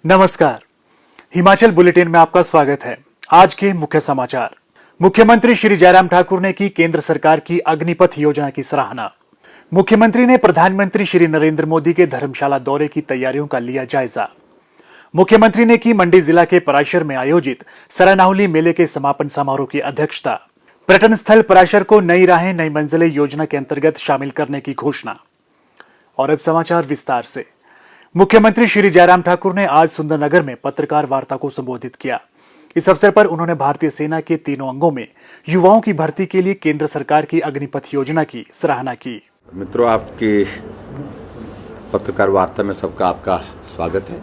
नमस्कार, हिमाचल बुलेटिन में आपका स्वागत है। आज के मुख्य समाचार। मुख्यमंत्री श्री जयराम ठाकुर ने की केंद्र सरकार की अग्निपथ योजना की सराहना। मुख्यमंत्री ने प्रधानमंत्री श्री नरेंद्र मोदी के धर्मशाला दौरे की तैयारियों का लिया जायजा। मुख्यमंत्री ने की मंडी जिला के पराशर में आयोजित सरानाहुली मेले के समापन समारोह की अध्यक्षता। पर्यटन स्थल पराशर को नई राहें नई मंजिलें योजना के अंतर्गत शामिल करने की घोषणा। और अब समाचार विस्तार से। मुख्यमंत्री श्री जयराम ठाकुर ने आज सुंदरनगर में पत्रकार वार्ता को संबोधित किया। इस अवसर पर उन्होंने भारतीय सेना के तीनों अंगों में युवाओं की भर्ती के लिए केंद्र सरकार की अग्निपथ योजना की सराहना की। मित्रों, आपकी पत्रकार वार्ता में सबका आपका स्वागत है।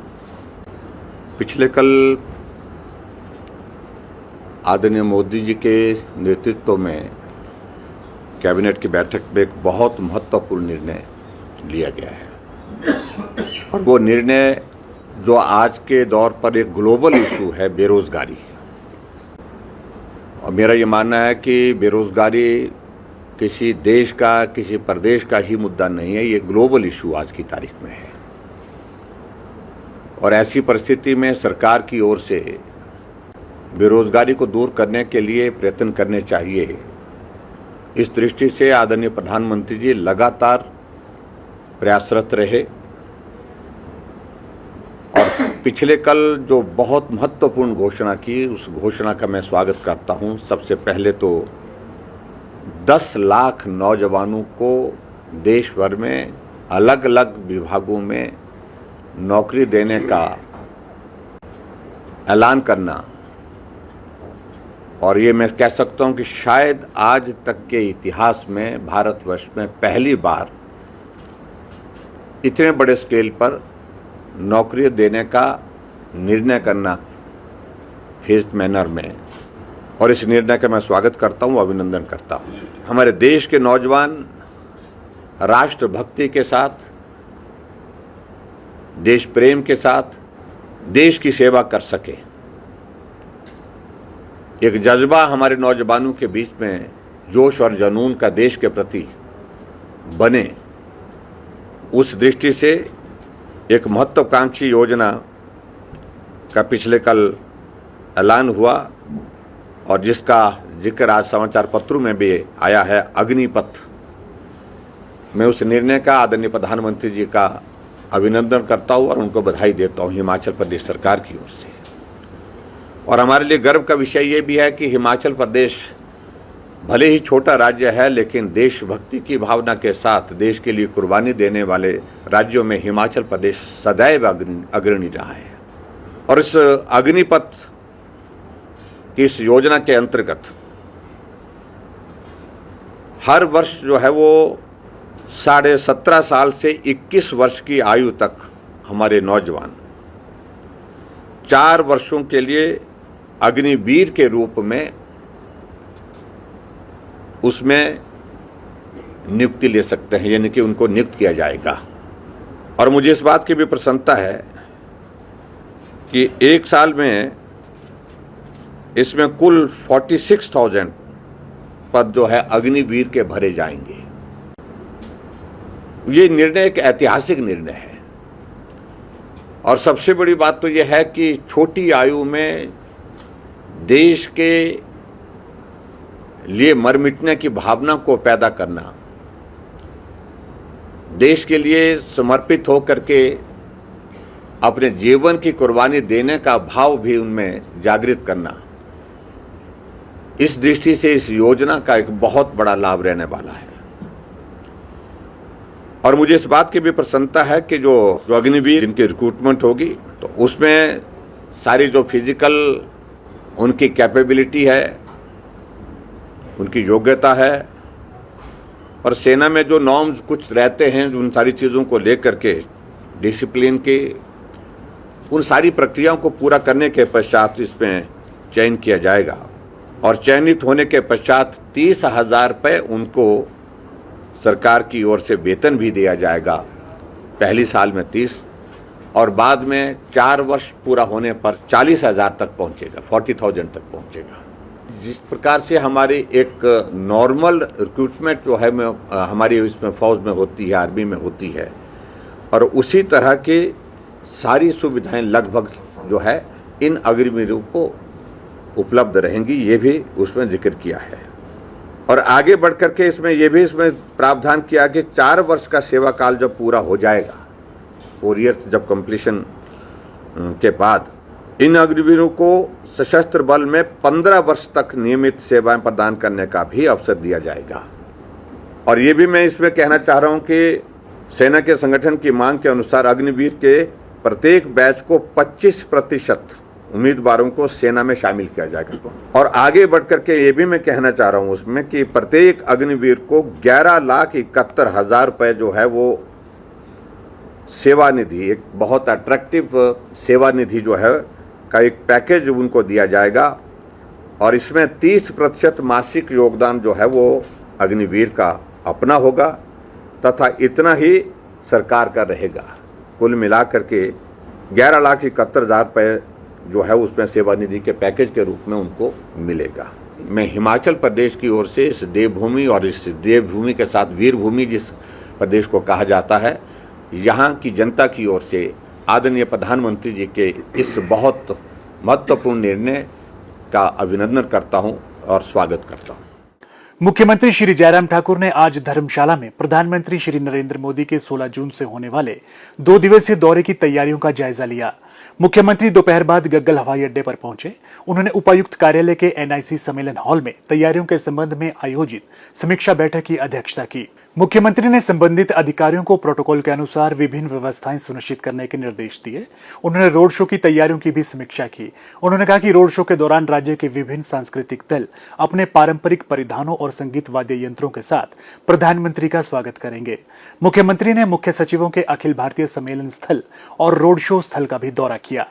पिछले कल आदरणीय मोदी जी के नेतृत्व में कैबिनेट की बैठक में एक बहुत महत्वपूर्ण निर्णय लिया गया है और वो निर्णय जो आज के दौर पर एक ग्लोबल इशू है, बेरोजगारी। और मेरा ये मानना है कि बेरोजगारी किसी देश का, किसी प्रदेश का ही मुद्दा नहीं है, ये ग्लोबल इशू आज की तारीख में है। और ऐसी परिस्थिति में सरकार की ओर से बेरोजगारी को दूर करने के लिए प्रयत्न करने चाहिए। इस दृष्टि से आदरणीय प्रधानमंत्री जी लगातार प्रयासरत रहे और पिछले कल जो बहुत महत्वपूर्ण घोषणा की, उस घोषणा का मैं स्वागत करता हूं। सबसे पहले तो 10 लाख नौजवानों को देश भर में अलग अलग विभागों में नौकरी देने का ऐलान करना। और ये मैं कह सकता हूं कि शायद आज तक के इतिहास में भारतवर्ष में पहली बार इतने बड़े स्केल पर नौकरी देने का निर्णय करना फेज्ड मैनर में। और इस निर्णय का मैं स्वागत करता हूं, अभिनंदन करता हूं। हमारे देश के नौजवान राष्ट्रभक्ति के साथ, देश प्रेम के साथ देश की सेवा कर सके, एक जज्बा हमारे नौजवानों के बीच में जोश और जुनून का देश के प्रति बने, उस दृष्टि से एक महत्वाकांक्षी योजना का पिछले कल ऐलान हुआ और जिसका जिक्र आज समाचार पत्रों में भी आया है, अग्निपथ। मैं उस निर्णय का आदरणीय प्रधानमंत्री जी का अभिनंदन करता हूँ और उनको बधाई देता हूँ हिमाचल प्रदेश सरकार की ओर से। और हमारे लिए गर्व का विषय ये भी है कि हिमाचल प्रदेश भले ही छोटा राज्य है, लेकिन देशभक्ति की भावना के साथ देश के लिए कुर्बानी देने वाले राज्यों में हिमाचल प्रदेश सदैव अग्रणी रहा है। और इस अग्निपथ की इस योजना के अंतर्गत हर वर्ष जो है वो 17.5 साल से 21 वर्ष की आयु तक हमारे नौजवान 4 वर्षों के लिए अग्निवीर के रूप में उसमें नियुक्ति ले सकते हैं, यानी कि उनको नियुक्त किया जाएगा। और मुझे इस बात की भी प्रसन्नता है कि एक साल में इसमें कुल 46,000 पद जो है अग्निवीर के भरे जाएंगे। ये निर्णय एक ऐतिहासिक निर्णय है। और सबसे बड़ी बात तो यह है कि छोटी आयु में देश के लिए मर मिटने की भावना को पैदा करना, देश के लिए समर्पित होकर के अपने जीवन की कुर्बानी देने का भाव भी उनमें जागृत करना, इस दृष्टि से इस योजना का एक बहुत बड़ा लाभ रहने वाला है। और मुझे इस बात की भी प्रसन्नता है कि जो अग्निवीर जिनकी रिक्रूटमेंट होगी, तो उसमें सारी जो फिजिकल उनकी कैपेबिलिटी है, उनकी योग्यता है, और सेना में जो नॉर्म्स कुछ रहते हैं, उन सारी चीज़ों को लेकर के डिसिप्लिन के उन सारी प्रक्रियाओं को पूरा करने के पश्चात इसमें चयन किया जाएगा। और चयनित होने के पश्चात 30,000 रुपये उनको सरकार की ओर से वेतन भी दिया जाएगा। पहली साल में 30 और बाद में 4 वर्ष पूरा होने पर 40,000 तक पहुंचेगा, 40,000 तक पहुंचेगा। जिस प्रकार से हमारी एक नॉर्मल रिक्रूटमेंट जो है हमारी इसमें फौज में होती है, आर्मी में होती है, और उसी तरह के सारी सुविधाएं लगभग जो है इन अग्निवीरों को उपलब्ध रहेंगी, ये भी उसमें जिक्र किया है। और आगे बढ़ करके इसमें प्रावधान किया कि 4 वर्ष का सेवा काल जब पूरा हो जाएगा, 4 ईयर्स जब कंप्लीशन के बाद, इन अग्निवीरों को सशस्त्र बल में 15 वर्ष तक नियमित सेवाएं प्रदान करने का भी अवसर दिया जाएगा। और ये भी मैं इसमें कहना चाह रहा हूं कि सेना के संगठन की मांग के अनुसार अग्निवीर के प्रत्येक बैच को 25% उम्मीदवारों को सेना में शामिल किया जाएगा। और आगे बढ़ करके ये भी मैं कहना चाह रहा हूं उसमें कि प्रत्येक अग्निवीर को 11,71,000 रुपये जो है वो सेवा निधि, एक बहुत अट्रैक्टिव सेवा निधि जो है का एक पैकेज उनको दिया जाएगा। और इसमें 30% मासिक योगदान जो है वो अग्निवीर का अपना होगा तथा इतना ही सरकार का रहेगा। कुल मिलाकर के 11,71,000 रुपये जो है उसमें सेवा निधि के पैकेज के रूप में उनको मिलेगा। मैं हिमाचल प्रदेश की ओर से इस देवभूमि और इस देवभूमि के साथ वीरभूमि जिस प्रदेश को कहा जाता है, यहाँ की जनता की ओर से आदरणीय प्रधानमंत्री जी के इस बहुत महत्वपूर्ण निर्णय का अभिनंदन करता हूँ और स्वागत करता हूँ। मुख्यमंत्री श्री जयराम ठाकुर ने आज धर्मशाला में प्रधानमंत्री श्री नरेंद्र मोदी के 16 जून से होने वाले 2 दिवसीय दौरे की तैयारियों का जायजा लिया। मुख्यमंत्री दोपहर बाद गग्गल हवाई अड्डे पर पहुंचे। उन्होंने उपायुक्त कार्यालय के NIC सम्मेलन हॉल में तैयारियों के संबंध में आयोजित समीक्षा बैठक की अध्यक्षता की। मुख्यमंत्री ने संबंधित अधिकारियों को प्रोटोकॉल के अनुसार विभिन्न व्यवस्थाएं सुनिश्चित करने के निर्देश दिए। उन्होंने रोड शो की तैयारियों की भी समीक्षा की। उन्होंने कहा कि रोड शो के दौरान राज्य के विभिन्न सांस्कृतिक दल अपने पारंपरिक परिधानों और संगीत वाद्य यंत्रों के साथ प्रधानमंत्री का स्वागत करेंगे। मुख्यमंत्री ने मुख्य सचिवों के अखिल भारतीय सम्मेलन स्थल और रोड शो स्थल का भी दौरा किया।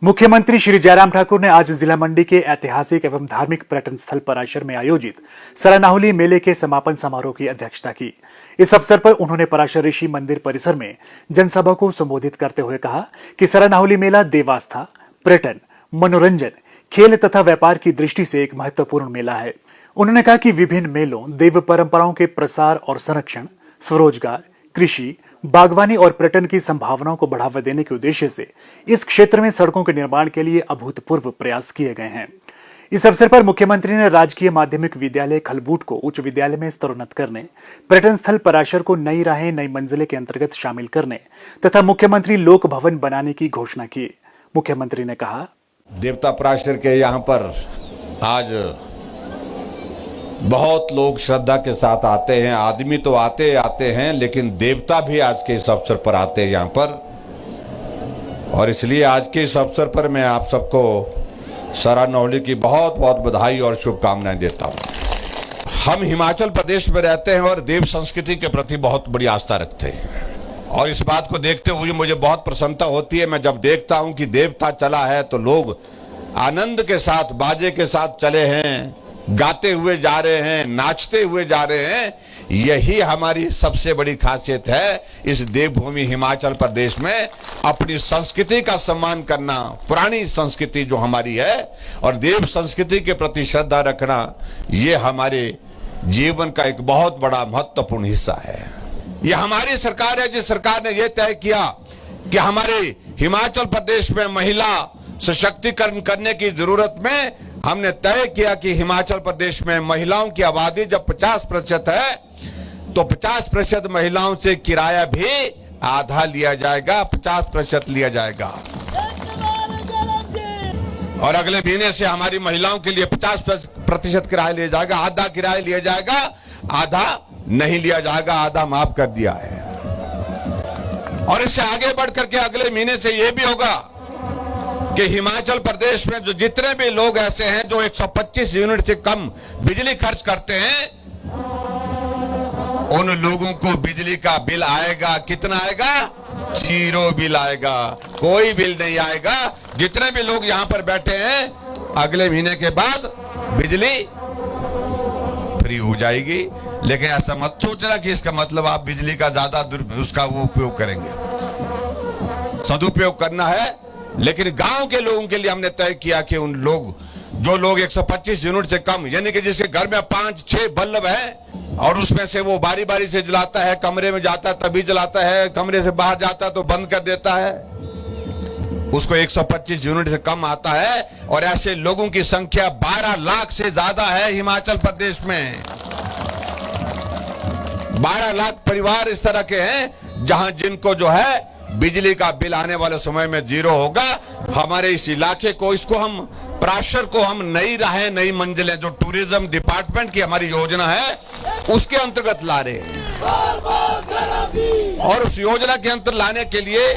मुख्यमंत्री श्री जयराम ठाकुर ने आज जिला मंडी के ऐतिहासिक एवं धार्मिक पर्यटन स्थल पराशर में आयोजित सरानाहुली मेले के समापन समारोह की अध्यक्षता की। इस अवसर पर उन्होंने पराशर ऋषि मंदिर परिसर में जनसभा को संबोधित करते हुए कहा कि सरानाहुली मेला देवास्था, पर्यटन, मनोरंजन, खेल तथा व्यापार की दृष्टि से एक महत्वपूर्ण मेला है। उन्होंने कहा कि विभिन्न मेलों देव परंपराओं के प्रसार और संरक्षण, स्वरोजगार, कृषि, बागवानी और पर्यटन की संभावनाओं को बढ़ावा देने के उद्देश्य से इस क्षेत्र में सड़कों के निर्माण के लिए अभूतपूर्व प्रयास किए गए हैं। इस अवसर पर मुख्यमंत्री ने राजकीय माध्यमिक विद्यालय खलबूट को उच्च विद्यालय में स्तरोन्नत करने, पर्यटन स्थल पराशर को नई राहें नई मंजिलें के अंतर्गत शामिल करने तथा मुख्यमंत्री लोक भवन बनाने की घोषणा की। मुख्यमंत्री ने कहा, देवता पराशर के यहाँ पर आज बहुत लोग श्रद्धा के साथ आते हैं। आदमी तो आते हैं, लेकिन देवता भी आज के इस अवसर पर आते हैं यहाँ पर। और इसलिए आज के इस अवसर पर मैं आप सबको सरानाहुली की बहुत बहुत बधाई और शुभकामनाएं देता हूँ। हम हिमाचल प्रदेश में रहते हैं और देव संस्कृति के प्रति बहुत बड़ी आस्था रखते हैं। और इस बात को देखते हुए मुझे बहुत प्रसन्नता होती है। मैं जब देखता हूँ कि देवता चला है तो लोग आनंद के साथ, बाजे के साथ चले हैं, गाते हुए जा रहे हैं, नाचते हुए जा रहे हैं। यही हमारी सबसे बड़ी खासियत है इस देवभूमि हिमाचल प्रदेश में, अपनी संस्कृति का सम्मान करना, पुरानी संस्कृति जो हमारी है और देव संस्कृति के प्रति श्रद्धा रखना, ये हमारे जीवन का एक बहुत बड़ा महत्वपूर्ण हिस्सा है। ये हमारी सरकार है जिस सरकार ने यह तय किया कि हमारे हिमाचल प्रदेश में महिला सशक्तिकरण करने की जरूरत में हमने तय किया कि हिमाचल प्रदेश में महिलाओं की आबादी जब 50% है तो 50% महिलाओं से किराया भी आधा लिया जाएगा, 50% लिया जाएगा। और अगले महीने से हमारी महिलाओं के लिए 50% किराया लिया जाएगा, आधा किराया लिया जाएगा, आधा नहीं लिया जाएगा, आधा माफ कर दिया है। और इससे आगे बढ़ करके अगले महीने से यह भी होगा कि हिमाचल प्रदेश में जो जितने भी लोग ऐसे हैं जो 125 यूनिट से कम बिजली खर्च करते हैं, उन लोगों को बिजली का बिल आएगा। कितना आएगा? 0 बिल आएगा, कोई बिल नहीं आएगा। जितने भी लोग यहां पर बैठे हैं, अगले महीने के बाद बिजली फ्री हो जाएगी। लेकिन ऐसा मत सोचना कि इसका मतलब आप बिजली का ज्यादा उसका वो उपयोग करेंगे। सदुपयोग करना है, लेकिन गांव के लोगों के लिए हमने तय किया कि उन लोग जो लोग 125 यूनिट से कम, यानी कि जिसके घर में 5-6 बल्ब है और उसमें से वो बारी बारी से जलाता है, कमरे में जाता है तभी जलाता है, कमरे से बाहर जाता है तो बंद कर देता है, उसको 125 यूनिट से कम आता है, और ऐसे लोगों की संख्या 12 लाख से ज्यादा है हिमाचल प्रदेश में। 12 लाख परिवार इस तरह के हैं जहां जिनको जो है बिजली का बिल आने वाले समय में 0 होगा। हमारे इस इलाके को, इसको हम प्राशर को हम नई राहें नई मंजिलें, जो टूरिज्म डिपार्टमेंट की हमारी योजना है उसके अंतर्गत ला रहे हैं। और उस योजना के अंतर लाने के लिए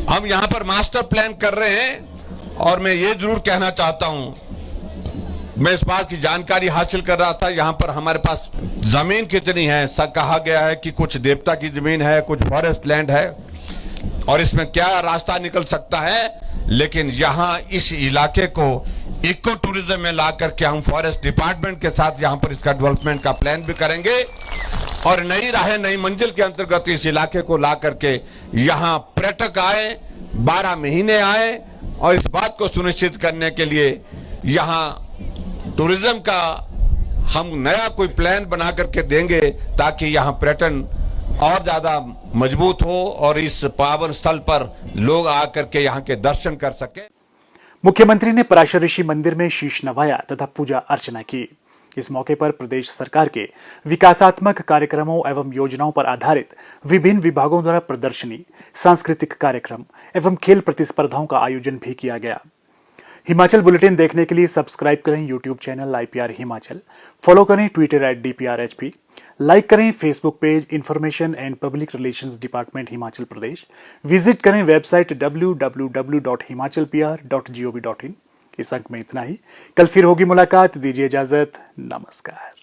हम यहां पर मास्टर प्लान कर रहे हैं। और मैं ये जरूर कहना चाहता हूं, मैं इस बात की जानकारी हासिल कर रहा था, यहां पर हमारे पास जमीन कितनी है। कहा गया है कि कुछ देवता की जमीन है, कुछ फॉरेस्ट लैंड है, और इसमें क्या रास्ता निकल सकता है। लेकिन यहां इस इलाके को इको टूरिज्म में ला करके हम फॉरेस्ट डिपार्टमेंट के साथ यहां पर इसका डेवलपमेंट का प्लान भी करेंगे, और नई राहें नई मंजिल के अंतर्गत इस इलाके को ला करके यहां पर्यटक आए, 12 महीने आए, और इस बात को सुनिश्चित करने के लिए यहां टूरिज्म का हम नया कोई प्लान बना करके देंगे, ताकि यहां पर्यटन और ज्यादा मजबूत हो और इस पावन स्थल पर लोग आकर के यहां के दर्शन कर सके। मुख्यमंत्री ने पराशर ऋषि मंदिर में शीश नवाया तथा पूजा अर्चना की। इस मौके पर प्रदेश सरकार के विकासात्मक कार्यक्रमों एवं योजनाओं पर आधारित विभिन्न विभागों द्वारा प्रदर्शनी, सांस्कृतिक कार्यक्रम एवं खेल प्रतिस्पर्धाओं का आयोजन भी किया गया। हिमाचल बुलेटिन देखने के लिए सब्सक्राइब करें YouTube channel IPR Himachal, follow करें ट्विटर @DPRHP, लाइक करें Facebook page information and public relations department Himachal Pradesh, visit करें वेबसाइट www.himachalpr.gov.in। इस अंक में इतना ही, कल फिर होगी मुलाकात, दीजिए इजाजत, नमस्कार।